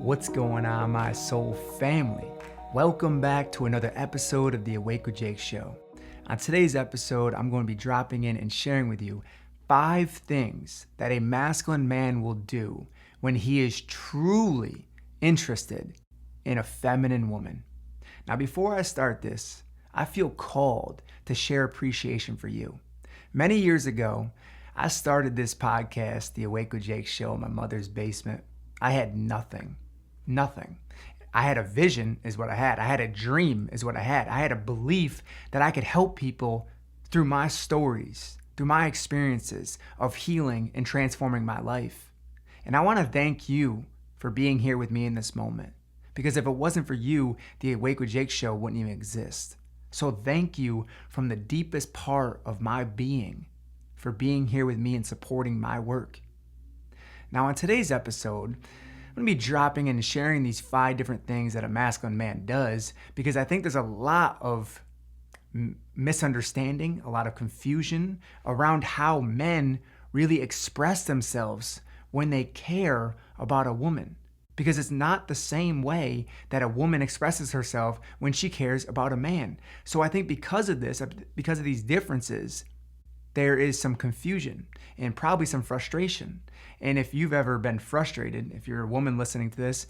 What's going on, my soul family? Welcome back to another episode of the Awake with Jake show. On today's episode, I'm going to be dropping in and sharing with you 5 things that a masculine man will do when he is truly interested in a feminine woman. Now, before I start this, I feel called to share appreciation for you. Many years ago, I started this podcast, the Awake with Jake show, in my mother's basement. I had nothing. I had a vision is what I had. I had a dream is what I had. I had a belief that I could help people through my stories, through my experiences of healing and transforming my life. And I want to thank you for being here with me in this moment. Because if it wasn't for you, the Awake with Jake show wouldn't even exist. So thank you from the deepest part of my being for being here with me and supporting my work. Now, on today's episode, I'm going to be dropping in and sharing these 5 different things that a masculine man does because I think there's a lot of misunderstanding, a lot of confusion around how men really express themselves when they care about a woman. Because it's not the same way that a woman expresses herself when she cares about a man. So I think because of these differences, there is some confusion and probably some frustration. And if you've ever been frustrated, if you're a woman listening to this,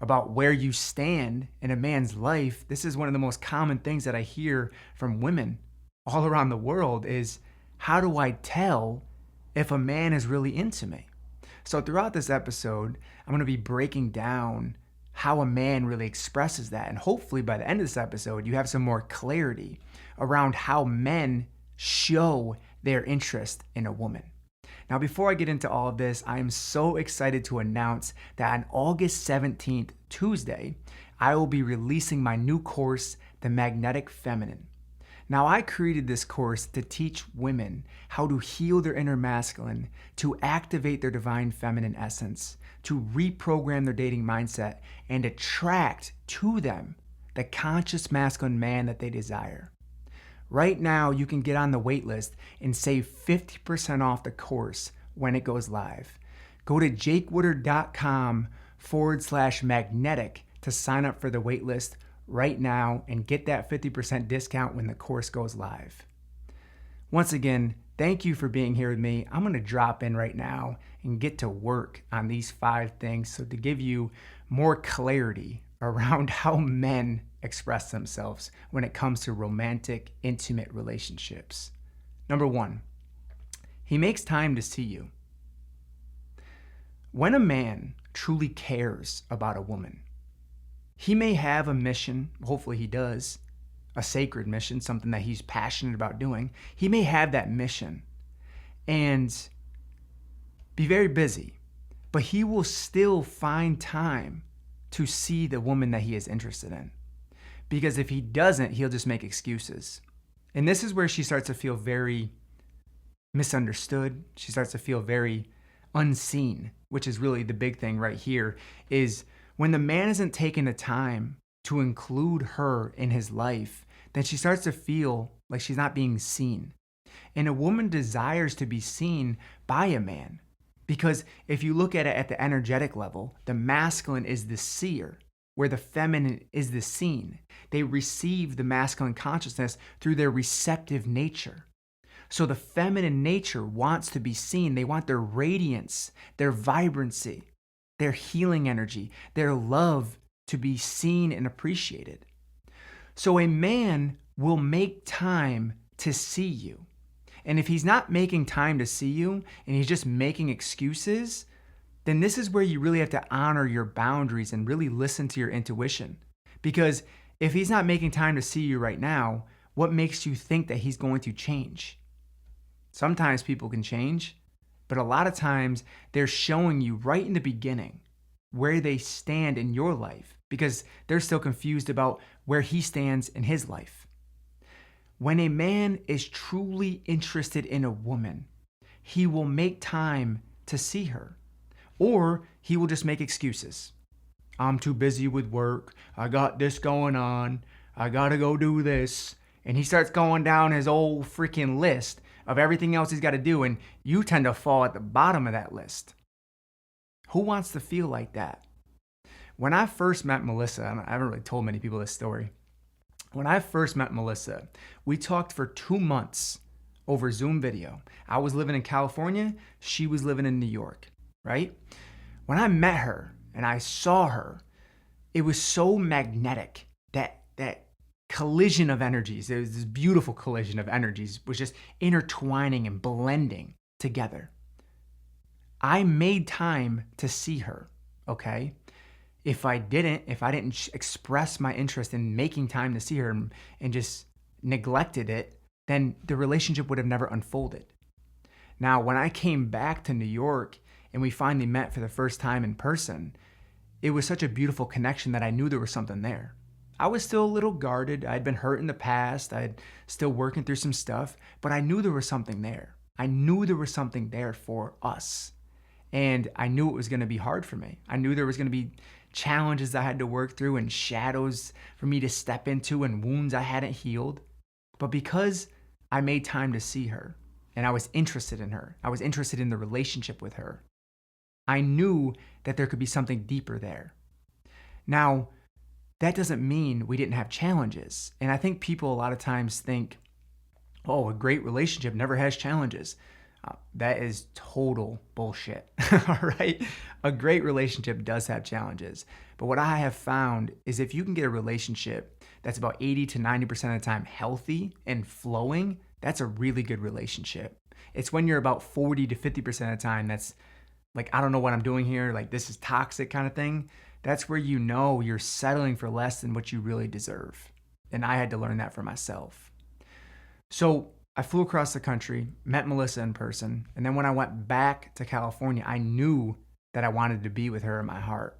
about where you stand in a man's life, this is one of the most common things that I hear from women all around the world is, how do I tell if a man is really into me? So throughout this episode, I'm going to be breaking down how a man really expresses that. And hopefully by the end of this episode, you have some more clarity around how men show their interest in a woman. Now, before I get into all of this, I am so excited to announce that on August 17th, Tuesday, I will be releasing my new course, The Magnetic Feminine. Now, I created this course to teach women how to heal their inner masculine, to activate their divine feminine essence, to reprogram their dating mindset, and attract to them the conscious masculine man that they desire. Right now, you can get on the wait list and save 50% off the course when it goes live. Go to jakewoodard.com/magnetic to sign up for the wait list right now and get that 50% discount when the course goes live. Once again, thank you for being here with me. I'm going to drop in right now and get to work on these 5 things so to give you more clarity around how men express themselves when it comes to romantic, intimate relationships. Number 1, he makes time to see you. When a man truly cares about a woman, he may have a mission, hopefully he does, a sacred mission, something that he's passionate about doing. He may have that mission and be very busy, but he will still find time to see the woman that he is interested in. Because if he doesn't, he'll just make excuses. And this is where she starts to feel very misunderstood. She starts to feel very unseen, which is really the big thing right here, is when the man isn't taking the time to include her in his life, then she starts to feel like she's not being seen. And a woman desires to be seen by a man. Because if you look at it at the energetic level, the masculine is the seer, where the feminine is the seen. They receive the masculine consciousness through their receptive nature. So the feminine nature wants to be seen. They want their radiance, their vibrancy, their healing energy, their love to be seen and appreciated. So a man will make time to see you. And if he's not making time to see you and he's just making excuses, then this is where you really have to honor your boundaries and really listen to your intuition. Because if he's not making time to see you right now, what makes you think that he's going to change? Sometimes people can change, but a lot of times they're showing you right in the beginning where they stand in your life because they're still confused about where he stands in his life. When a man is truly interested in a woman, he will make time to see her, or he will just make excuses. I'm too busy with work. I got this going on. I gotta go do this. And he starts going down his old freaking list of everything else he's got to do, and you tend to fall at the bottom of that list. Who wants to feel like that? When I first met Melissa, and I haven't really told many people this story. When I first met Melissa, we talked for 2 months over Zoom video. I was living in California, she was living in New York, right? When I met her and I saw her, it was so magnetic. That collision of energies, it was this beautiful collision of energies, was just intertwining and blending together. I made time to see her, okay? If I didn't express my interest in making time to see her and just neglected it, then the relationship would have never unfolded. Now, when I came back to New York and we finally met for the first time in person, it was such a beautiful connection that I knew there was something there. I was still a little guarded. I'd been hurt in the past. I'd still working through some stuff, but I knew there was something there. I knew there was something there for us. And I knew it was going to be hard for me. I knew there was going to be challenges I had to work through and shadows for me to step into and wounds I hadn't healed. But because I made time to see her and I was interested in her, I was interested in the relationship with her, I knew that there could be something deeper there. Now, that doesn't mean we didn't have challenges. And I think people a lot of times think, oh, a great relationship never has challenges. That is total bullshit, all right? A great relationship does have challenges. But what I have found is if you can get a relationship that's about 80 to 90% of the time healthy and flowing, that's a really good relationship. It's when you're about 40 to 50% of the time that's like, I don't know what I'm doing here, like this is toxic kind of thing. That's where you know you're settling for less than what you really deserve. And I had to learn that for myself. So I flew across the country, met Melissa in person, and then when I went back to California, I knew that I wanted to be with her in my heart.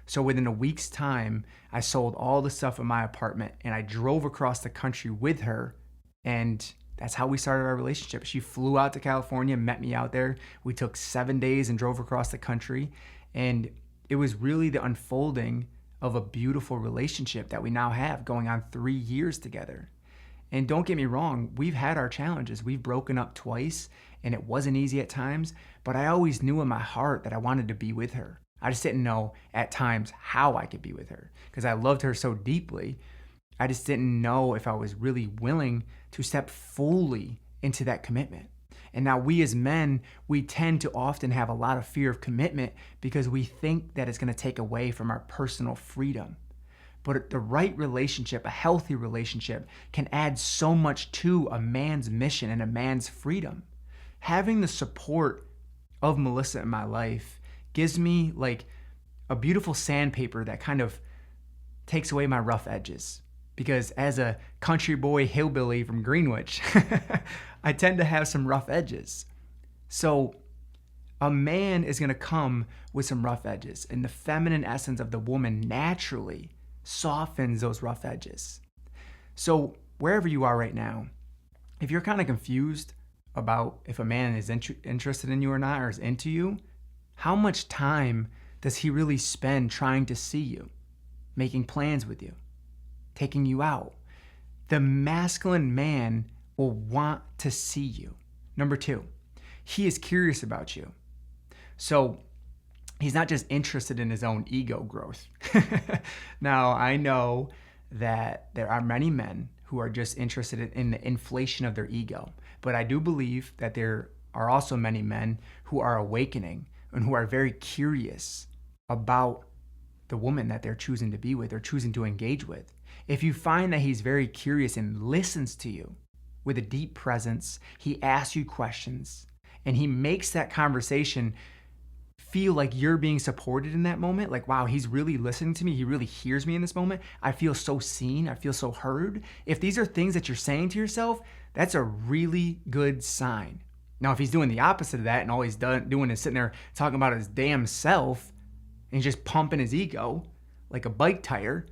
So within a week's time, I sold all the stuff in my apartment and I drove across the country with her, and that's how we started our relationship. She flew out to California, met me out there. We took 7 days and drove across the country, and it was really the unfolding of a beautiful relationship that we now have going on 3 years together. And don't get me wrong, we've had our challenges. We've broken up twice and it wasn't easy at times, but I always knew in my heart that I wanted to be with her. I just didn't know at times how I could be with her because I loved her so deeply. I just didn't know if I was really willing to step fully into that commitment. And now we as men, we tend to often have a lot of fear of commitment because we think that it's going to take away from our personal freedom. But the right relationship, a healthy relationship, can add so much to a man's mission and a man's freedom. Having the support of Melissa in my life gives me like a beautiful sandpaper that kind of takes away my rough edges. Because as a country boy hillbilly from Greenwich, I tend to have some rough edges. So a man is going to come with some rough edges, and the feminine essence of the woman naturally softens those rough edges. So wherever you are right now, if you're kind of confused about if a man is interested in you or not, or is into you, how much time does he really spend trying to see you, making plans with you, taking you out? The masculine man will want to see you. Number 2, he is curious about you. So he's not just interested in his own ego growth. Now, I know that there are many men who are just interested in the inflation of their ego, but I do believe that there are also many men who are awakening and who are very curious about the woman that they're choosing to be with or choosing to engage with. If you find that he's very curious and listens to you with a deep presence, he asks you questions, and he makes that conversation feel like you're being supported in that moment. Like, wow, he's really listening to me. He really hears me in this moment. I feel so seen. I feel so heard. If these are things that you're saying to yourself, that's a really good sign. Now, if he's doing the opposite of that and all he's doing is sitting there talking about his damn self and he's just pumping his ego like a bike tire,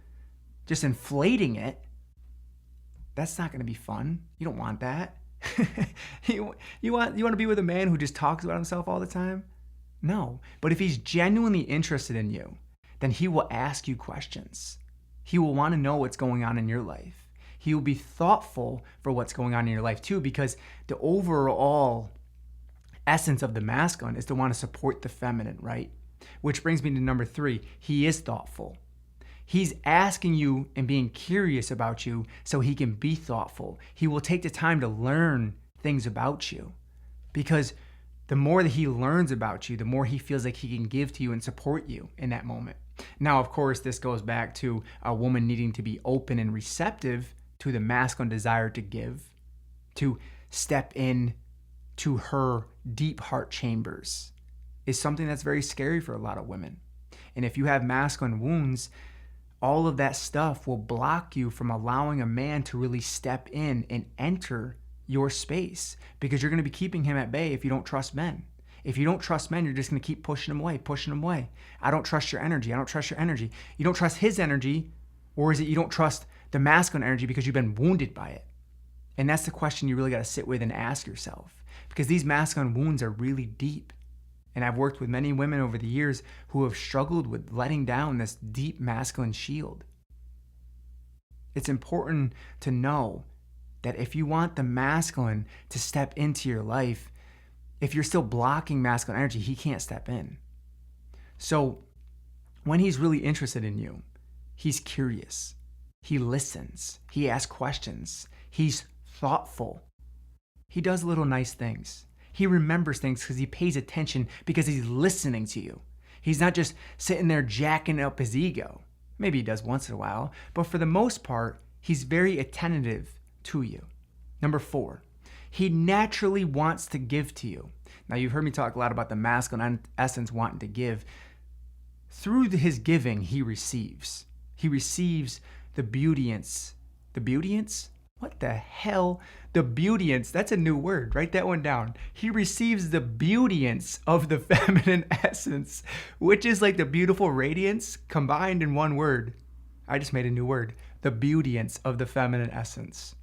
just inflating it, that's not going to be fun. You don't want that. You want to be with a man who just talks about himself all the time? No. But if he's genuinely interested in you, then he will ask you questions. He will want to know what's going on in your life. He will be thoughtful for what's going on in your life too, because the overall essence of the masculine is to want to support the feminine, right? Which brings me to number 3. He is thoughtful. He's asking you and being curious about you so he can be thoughtful. He will take the time to learn things about you, because the more that he learns about you, the more he feels like he can give to you and support you in that moment. Now, of course, this goes back to a woman needing to be open and receptive to the masculine desire to give, to step in to her deep heart chambers, is something that's very scary for a lot of women. And if you have masculine wounds, all of that stuff will block you from allowing a man to really step in and enter your space, because you're going to be keeping him at bay if you don't trust men. If you don't trust men, you're just going to keep pushing him away, pushing him away. I don't trust your energy. I don't trust your energy. You don't trust his energy, or is it you don't trust the masculine energy because you've been wounded by it? And that's the question you really got to sit with and ask yourself, because these masculine wounds are really deep. And I've worked with many women over the years who have struggled with letting down this deep masculine shield. It's important to know that if you want the masculine to step into your life, if you're still blocking masculine energy, he can't step in. So when he's really interested in you, he's curious, he listens, he asks questions, he's thoughtful, he does little nice things. He remembers things because he pays attention, because he's listening to you. He's not just sitting there jacking up his ego. Maybe he does once in a while, but for the most part, he's very attentive to you. Number 4, he naturally wants to give to you. Now, you've heard me talk a lot about the masculine essence wanting to give. Through his giving, he receives. He receives the beautience. The beautience? What the hell? The beautience. That's a new word. Write that one down. He receives the beautience of the feminine essence, which is like the beautiful radiance combined in one word. I just made a new word. The beautience of the feminine essence.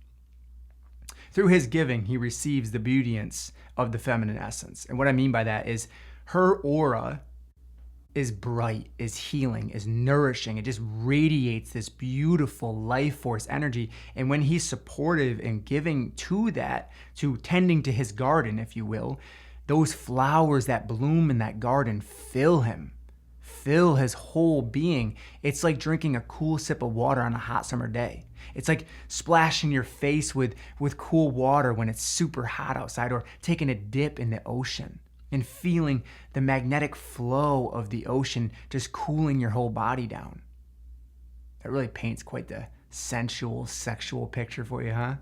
Through his giving, he receives the beautience of the feminine essence. And what I mean by that is her aura is bright, is healing, is nourishing. It just radiates this beautiful life force energy. And when he's supportive and giving to that, to tending to his garden, if you will, those flowers that bloom in that garden fill him, fill his whole being. It's like drinking a cool sip of water on a hot summer day. It's like splashing your face with cool water when it's super hot outside, or taking a dip in the ocean and feeling the magnetic flow of the ocean just cooling your whole body down. That really paints quite the sensual, sexual picture for you, huh?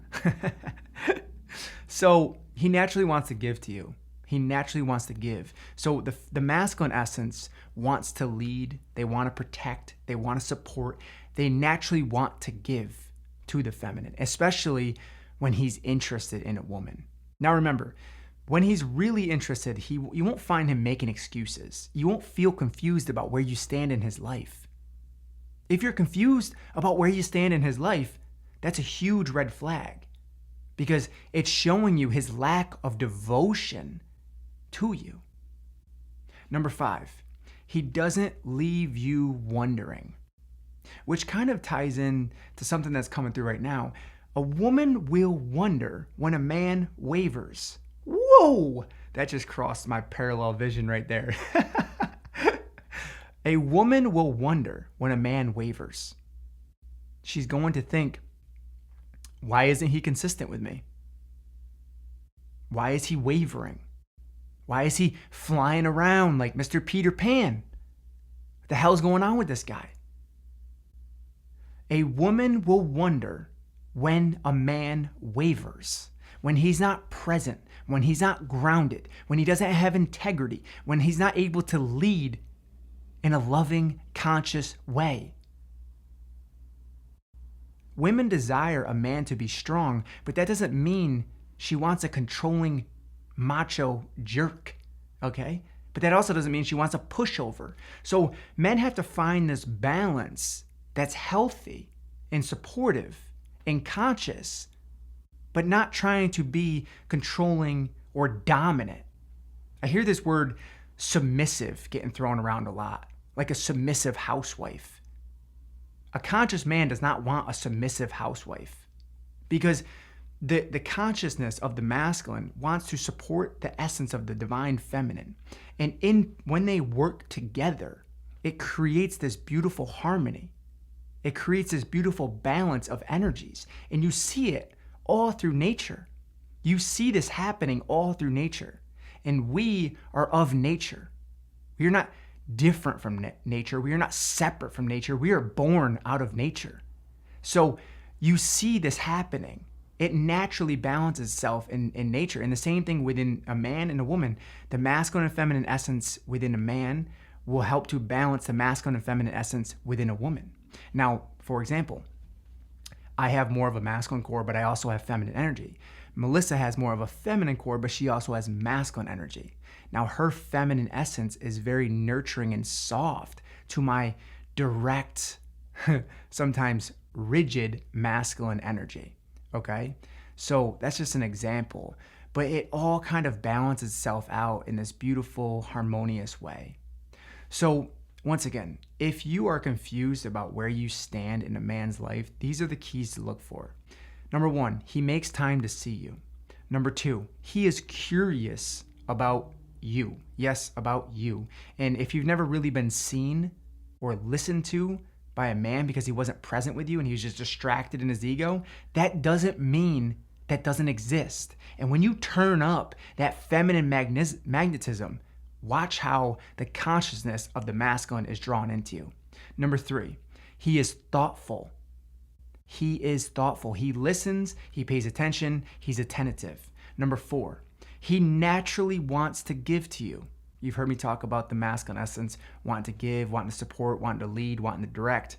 So he naturally wants to give to you. He naturally wants to give. So the masculine essence wants to lead. They want to protect. They want to support. They naturally want to give to the feminine, especially when he's interested in a woman. Now remember, when he's really interested, you won't find him making excuses. You won't feel confused about where you stand in his life. If you're confused about where you stand in his life, that's a huge red flag, because it's showing you his lack of devotion to you. Number 5, he doesn't leave you wondering, which kind of ties in to something that's coming through right now. A woman will wonder when a man wavers. Whoa! That just crossed my parallel vision right there. A woman will wonder when a man wavers. She's going to think, why isn't he consistent with me? Why is he wavering? Why is he flying around like Mr. Peter Pan? What the hell's going on with this guy? A woman will wonder when a man wavers, when he's not present, when he's not grounded, when he doesn't have integrity, when he's not able to lead in a loving, conscious way. Women desire a man to be strong, but that doesn't mean she wants a controlling macho jerk, okay? But that also doesn't mean she wants a pushover. So men have to find this balance that's healthy and supportive and conscious, but not trying to be controlling or dominant. I hear this word submissive getting thrown around a lot, like a submissive housewife. A conscious man does not want a submissive housewife, because The consciousness of the masculine wants to support the essence of the divine feminine. And when they work together, it creates this beautiful harmony. It creates this beautiful balance of energies. And you see it all through nature. You see this happening all through nature. And we are of nature. We are not different from nature. We are not separate from nature. We are born out of nature. So you see this happening. It naturally balances itself in nature. And the same thing within a man and a woman. The masculine and feminine essence within a man will help to balance the masculine and feminine essence within a woman. Now, for example, I have more of a masculine core, but I also have feminine energy. Melissa has more of a feminine core, but she also has masculine energy. Now, her feminine essence is very nurturing and soft to my direct, sometimes rigid masculine energy. Okay? So that's just an example. But it all kind of balances itself out in this beautiful, harmonious way. So once again, if you are confused about where you stand in a man's life, these are the keys to look for. Number 1, he makes time to see you. Number 2, he is curious about you. Yes, about you. And if you've never really been seen or listened to by a man because he wasn't present with you and he was just distracted in his ego, that doesn't mean that doesn't exist. And when you turn up that feminine magnetism, watch how the consciousness of the masculine is drawn into you. Number 3, he is thoughtful. He is thoughtful. He listens, he pays attention, he's attentive. Number 4, he naturally wants to give to you. You've heard me talk about the masculine essence, wanting to give, wanting to support, wanting to lead, wanting to direct.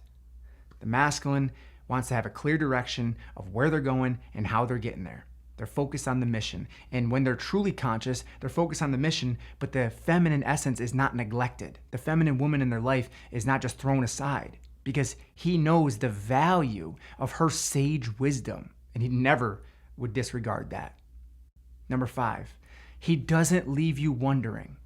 The masculine wants to have a clear direction of where they're going and how they're getting there. They're focused on the mission. And when they're truly conscious, they're focused on the mission, but the feminine essence is not neglected. The feminine woman in their life is not just thrown aside because he knows the value of her sage wisdom, and he never would disregard that. Number 5, he doesn't leave you wondering.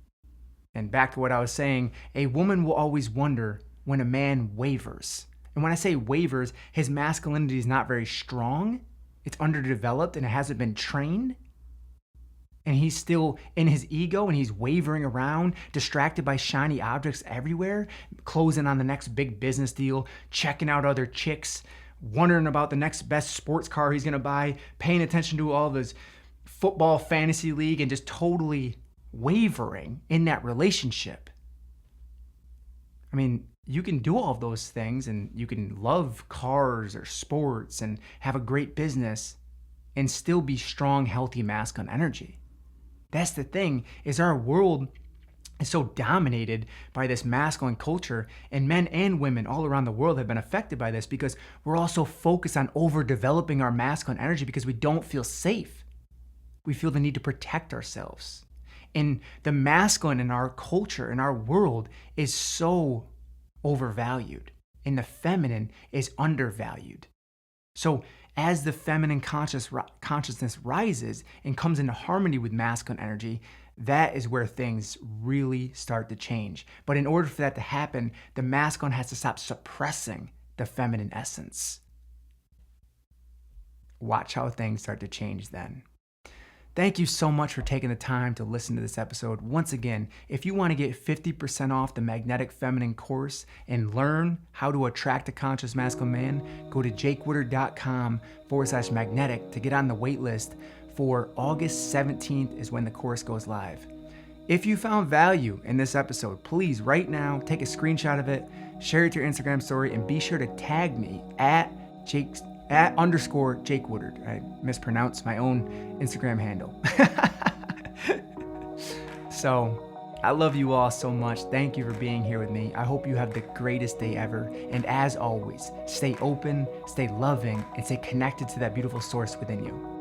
And back to what I was saying, a woman will always wonder when a man wavers. And when I say wavers, his masculinity is not very strong. It's underdeveloped and it hasn't been trained. And he's still in his ego and he's wavering around, distracted by shiny objects everywhere, closing on the next big business deal, checking out other chicks, wondering about the next best sports car he's gonna buy, paying attention to all of his football fantasy league, and just totally wavering in that relationship. I mean, you can do all of those things and you can love cars or sports and have a great business and still be strong, healthy, masculine energy. That's the thing, is our world is so dominated by this masculine culture, and men and women all around the world have been affected by this because we're also focused on overdeveloping our masculine energy because we don't feel safe. We feel the need to protect ourselves. And the masculine in our culture, in our world, is so overvalued, and the feminine is undervalued. So as the feminine consciousness rises and comes into harmony with masculine energy, that is where things really start to change. But in order for that to happen, the masculine has to stop suppressing the feminine essence. Watch how things start to change then. Thank you so much for taking the time to listen to this episode. Once again, if you want to get 50% off the Magnetic Feminine course and learn how to attract a conscious masculine man, go to jakewoodard.com/magnetic to get on the wait list for August 17th is when the course goes live. If you found value in this episode, please right now take a screenshot of it, share it to your Instagram story, and be sure to tag me at @_Jake Woodard. I mispronounced my own Instagram handle. So I love you all so much. Thank you for being here with me. I hope you have the greatest day ever. And as always, stay open, stay loving, and stay connected to that beautiful source within you.